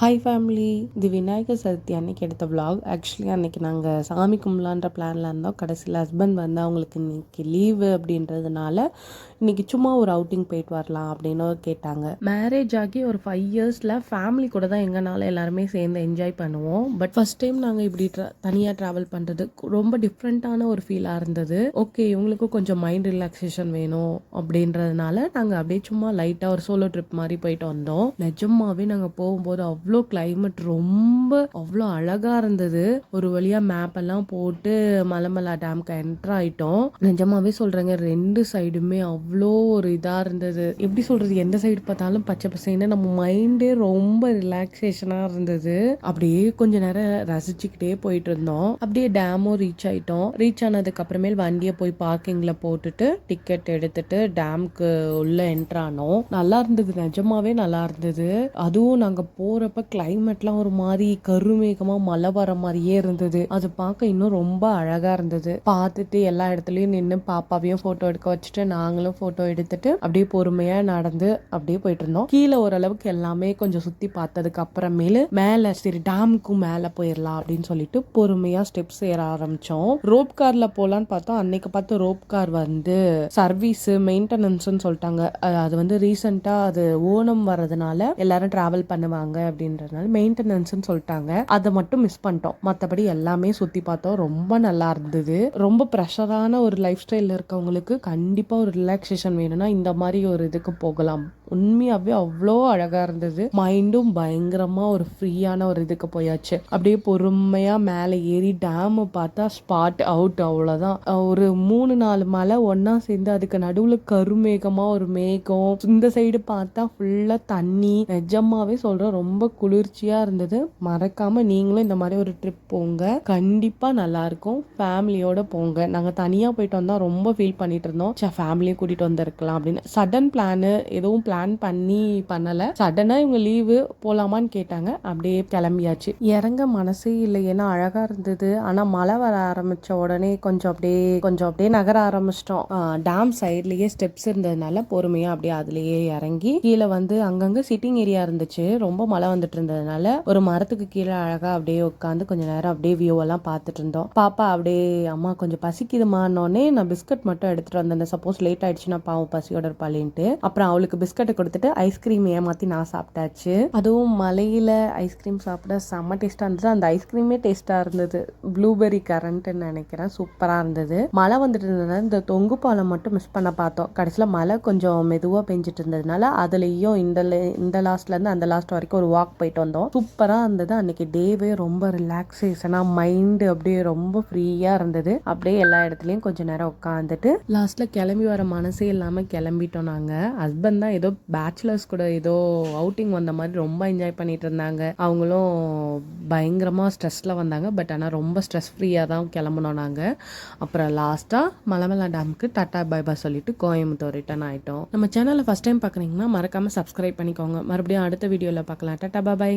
Hi family, இது விநாயகர் சதுர்த்தி அன்னைக்கு எடுத்த vlog. ஆக்சுவலி அன்னைக்கு நாங்கள் சாமி கும்பலான்ற பிளானில் இருந்தோம். கடைசியில் ஹஸ்பண்ட் வந்து அவங்களுக்கு இன்னைக்கு லீவு அப்படின்றதுனால இன்னைக்கு சும்மா ஒரு அவுட்டிங் போயிட்டு வரலாம் அப்படின்னு கேட்டாங்க. மேரேஜ் ஆகி ஒரு 5 இயர்ஸில் ஃபேமிலி கூட தான் எங்கனால எல்லாருமே சேர்ந்து என்ஜாய் பண்ணுவோம். பட் ஃபர்ஸ்ட் டைம் நாங்கள் இப்படி தனியாக ட்ராவல் பண்ணுறது ரொம்ப டிஃப்ரெண்ட்டான ஒரு ஃபீலாக இருந்தது. ஓகே, இவங்களுக்கும் கொஞ்சம் மைண்ட் ரிலாக்ஸேஷன் வேணும் அப்படின்றதுனால நாங்கள் அப்படியே சும்மா லைட்டாக ஒரு சோலோ ட்ரிப் மாதிரி போயிட்டு வந்தோம். நிஜமாவே நாங்கள் போகும்போது அவ்வளோ கிளைமேட் ரொம்ப அவ்வளோ அழகா இருந்தது. ஒரு வழியா மேப் எல்லாம் போட்டு மலமலா டேம்க்கு என்டர் ஆயிட்டோம். நிஜமாவே சொல்றேங்க, 2 சைடுமே அவ்வளோ ஒரு இதா இருந்தது. எப்படி சொல்றது, எந்த சைடு பார்த்தாலும் பச்சை பசைன்னு நம்ம மைண்டே ரொம்ப ரிலாக்ஸேஷனா இருந்தது. அப்படியே கொஞ்ச நேரம் ரசிச்சுக்கிட்டே போயிட்டு இருந்தோம். அப்படியே டேமும் ரீச் ஆயிட்டோம். ரீச் ஆனதுக்கு அப்புறமேல் வண்டியை போய் பார்க்கிங்ல போட்டுட்டு டிக்கெட் எடுத்துட்டு டேம்க்கு உள்ள என்டர் ஆனோம். நல்லா இருந்தது, நிஜமாவே நல்லா இருந்தது. அதுவும் நாங்க போறப்ப கிளைமேட்லாம் ஒரு மாதிரி கருமேகமா மழை வர மாதிரியே இருந்தது. அது பார்க்க இன்னும் ரொம்ப அழகா இருந்தது. பார்த்துட்டு எல்லா இடத்துலயும் நின்று பாப்பாவையும் போட்டோ எடுக்க வச்சுட்டு நாங்களும் போட்டோ எடுத்துட்டு அப்படியே பொறுமையா நடந்து அப்படியே போயிட்டு இருந்தோம். கீழே ஓரளவுக்கு எல்லாமே கொஞ்சம் சுத்தி பார்த்ததுக்கு அப்புறமேலு மேல சரி டேமுக்கும் மேல போயிடலாம் அப்படின்னு சொல்லிட்டு பொறுமையா ஸ்டெப்ஸ் ஏற ஆரம்பிச்சோம். ரோப் கார்ல போலான்னு பார்த்தோம். அன்னைக்கு பார்த்து ரோப் கார் வந்து சர்வீஸ் மெயின்டெனன்ஸ்ன்னு சொல்லிட்டாங்க. அது வந்து ரீசெண்டா அது ஓணம் வர்றதுனால எல்லாரும் டிராவல் பண்ணுவாங்க அப்படின்றதுனால மெயின்டெனன்ஸ்னு சொல்லிட்டாங்க. அதை மட்டும் மிஸ் பண்ணிட்டோம். மற்றபடி எல்லாமே சுத்தி பார்த்தோம். ரொம்ப நல்லா இருந்தது. ரொம்ப ப்ரெஷரான ஒரு லைஃப் ஸ்டைலில் இருக்கவங்களுக்கு கண்டிப்பா ஒரு ரிலாக்ஸேஷன் வேணும்னா இந்த மாதிரி ஒரு இதுக்கு போகலாம். உண்மையாவே அவ்வளோ அழகா இருந்தது. மைண்டும் பயங்கரமா ஒரு ஃப்ரீயான ஒரு இதுக்கு போயாச்சு. அப்படியே பொறுமையா மேலே ஏறி டேம் பார்த்தா ஸ்பாட் அவுட், அவ்வளோதான். ஒரு 3-4 மலை ஒன்னா சேர்ந்து அதுக்கு நடுவுல கருமேகமா ஒரு மேகம், இந்த சைடு பார்த்தா ஃபுல்லா தண்ணி. நிஜமாவே சொல்றேன், ரொம்ப குளிர்ச்சியா இருந்தது. மறக்காம நீங்களும் இந்த மாதிரி ஒரு ட்ரிப் போங்க, கண்டிப்பா நல்லா இருக்கும். ஃபேமிலியோட போங்க. நாங்க தனியா போயிட்டு வந்தா ரொம்ப ஃபீல் பண்ணிட்டு இருந்தோம், ஃபேமிலியை கூட்டிட்டு வந்திருக்கலாம் அப்படின்னு. சடன் பிளான், எதுவும் பிளான் பண்ணி பண்ணல. சடனா இவங்க லீவு போலாமான்னு கேட்டாங்க, அப்படியே கிளம்பியாச்சு. இறங்க மனசே இல்லை, ஏன்னா அழகா இருந்தது. ஆனா மழை வர ஆரம்பிச்ச உடனே கொஞ்சம் அப்படியே நகர ஆரம்பிச்சிட்டோம். டேம் சைட்லயே ஸ்டெப்ஸ் இருந்ததுனால பொறுமையா அப்படியே அதுலயே இறங்கி கீழே வந்து அங்கங்க சிட்டிங் ஏரியா இருந்துச்சு. ரொம்ப மழை வந்துட்டு இருந்ததுனால ஒரு மரத்துக்கு கீழே அழகா அப்படியே உட்காந்து கொஞ்ச நேரம் அப்படியே வியூ எல்லாம் பார்த்துட்டு இருந்தோம். பாப்பா அப்படியே அம்மா கொஞ்சம் பசிக்குதுமானோடனே நான் பிஸ்கட் மட்டும் எடுத்துட்டு வந்தேன். சப்போஸ் லேட் ஆயிடுச்சுன்னா பாவம் பசியோட இருப்பாளின்ட்டு. அப்புறம் அவளுக்கு பிஸ்கட்டை கொடுத்துட்டு ஐஸ்கிரீம் ஏமாத்தி நான் சாப்பிட்டாச்சு. அதுவும் மலையில ஐஸ்கிரீம் சாப்பிட செம்ம டேஸ்டா இருந்தது. அந்த ஐஸ்கிரீமே டேஸ்டா இருந்தது. ப்ளூபெர்ரி கரண்ட்னு நினைக்கிறேன். சூப்பரா இருந்தது. மழை வந்துட்டு இருந்ததுனால இந்த தொங்கு பாலம் மட்டும் மிஸ் பண்ண பார்த்தோம். கடைசியில் மழை கொஞ்சம் மெதுவா பெஞ்சிட்டு இருந்ததுனால அதுலயும் இந்த லாஸ்ட்ல இருந்து அந்த லாஸ்ட் வரைக்கும் ஒரு வாக் போயிட்டு வந்தோம். சூப்பரா இருந்தது. அன்னைக்கு டேவே ரொம்ப ரிலாக்ஸேஷனா, மைண்ட் அப்படியே ரொம்ப ஃப்ரீயா இருந்தது. அப்படியே எல்லா இடத்துலயும் கொஞ்ச நேரம் உட்காந்துட்டு லாஸ்ட்ல கிளம்பி வர மனசே இல்லாம கிளம்பிட்டோம். நாங்க ஹஸ்பண்ட் தான் ஏதோ பேச்சுலர்ஸ் கூட ஏதோ அவுட்டிங் வந்த மாதிரி ரொம்ப என்ஜாய் பண்ணிட்டு இருந்தாங்க. அவங்களும் பயங்கரமா ஸ்ட்ரெஸ்ல வந்தாங்க. பட் ஆனா ரொம்ப ஸ்ட்ரெஸ் ஃப்ரீயா தான் கிளம்புனோம் நாங்க. அப்புறம் லாஸ்டா மலமலா டேமுக்கு டாட்டா பை பை சொல்லிட்டு கோயம்புத்தூர் ரிட்டர்ன் ஆயிட்டோம். நம்ம சேனலை ஃபர்ஸ்ட் டைம் பாக்குறீங்கன்னா மறக்காம சப்ஸ்கிரைப் பண்ணிக்கோங்க. மறுபடியும் அடுத்த வீடியோல பார்க்கலாம். Tata bye by.